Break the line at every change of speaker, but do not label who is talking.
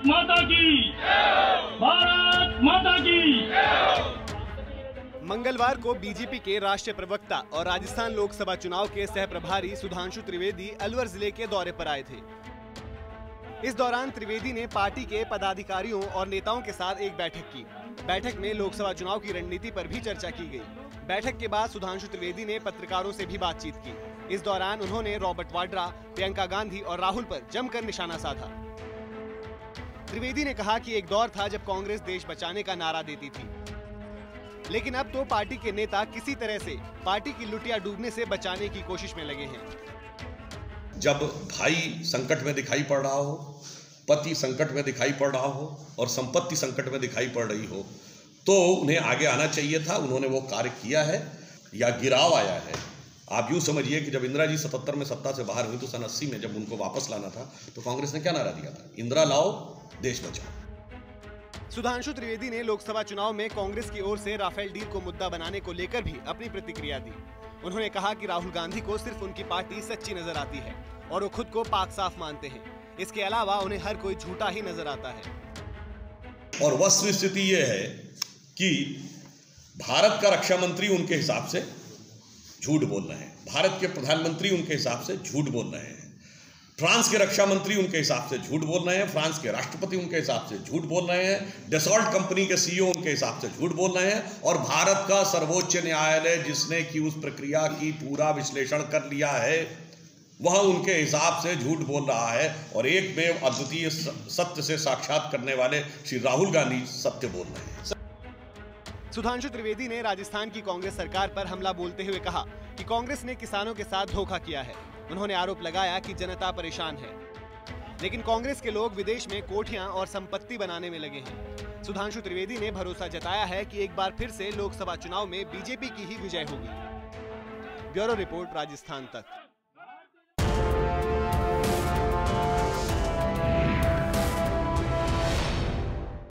माता की, भारत माता की।
मंगलवार को बीजेपी के राष्ट्रीय प्रवक्ता और राजस्थान लोकसभा चुनाव के सह प्रभारी सुधांशु त्रिवेदी अलवर जिले के दौरे पर आए थे। इस दौरान त्रिवेदी ने पार्टी के पदाधिकारियों और नेताओं के साथ एक बैठक की। बैठक में लोकसभा चुनाव की रणनीति पर भी चर्चा की गई। बैठक के बाद सुधांशु त्रिवेदी ने पत्रकारों से भी बातचीत की। इस दौरान उन्होंने रॉबर्ट वाड्रा, प्रियंका गांधी और राहुल पर जमकर निशाना साधा। त्रिवेदी ने कहा कि एक दौर था जब कांग्रेस देश बचाने का नारा देती थी, लेकिन अब तो पार्टी के नेता किसी तरह से पार्टी की लुटिया डूबने से बचाने की कोशिश में लगे हैं।
जब भाई संकट में दिखाई पड़ रहा हो, पति संकट में दिखाई पड़ रहा हो और संपत्ति संकट में दिखाई पड़ रही हो, तो उन्हें आगे आना चाहिए था। उन्होंने वो कार्य किया है या गिराव आया है। आप यूं समझिए कि जब इंदिरा जी 77 में सत्ता से बाहर हुई तो सन 80 में जब उनको वापस लाना था तो कांग्रेस ने क्या नारा दिया था? इंदिरा लाओ, देश बचाओ।
सुधांशु त्रिवेदी ने लोकसभा चुनाव में कांग्रेस की ओर से राफेल डील को मुद्दा बनाने को लेकर भी अपनी प्रतिक्रिया दी। उन्होंने कहा कि राहुल गांधी को सिर्फ उनकी पार्टी सच्ची नजर आती है और वो खुद को पाक साफ मानते हैं। इसके अलावा उन्हें हर कोई झूठा ही नजर आता है।
और वस्तु स्थिति ये है कि भारत का रक्षा मंत्री उनके हिसाब से झूठ बोल रहे हैं, भारत के प्रधानमंत्री उनके हिसाब से झूठ बोल रहे हैं, फ्रांस के रक्षा मंत्री उनके हिसाब से झूठ बोल रहे हैं, फ्रांस के राष्ट्रपति उनके हिसाब से झूठ बोल रहे हैं, डसॉल्ट कंपनी के सीईओ उनके हिसाब से झूठ बोल रहे हैं, और भारत का सर्वोच्च न्यायालय जिसने कि उस प्रक्रिया की पूरा विश्लेषण कर लिया है वह उनके हिसाब से झूठ बोल रहा है। और एक में अद्वितीय सत्य से साक्षात करने वाले श्री राहुल गांधी सत्य बोल रहे हैं।
सुधांशु त्रिवेदी ने राजस्थान की कांग्रेस सरकार पर हमला बोलते हुए कहा कि कांग्रेस ने किसानों के साथ धोखा किया है। उन्होंने आरोप लगाया कि जनता परेशान है, लेकिन कांग्रेस के लोग विदेश में कोठियां और संपत्ति बनाने में लगे हैं। सुधांशु त्रिवेदी ने भरोसा जताया है कि एक बार फिर से लोकसभा चुनाव में बीजेपी की ही विजय होगी। ब्यूरो रिपोर्ट, राजस्थान तक।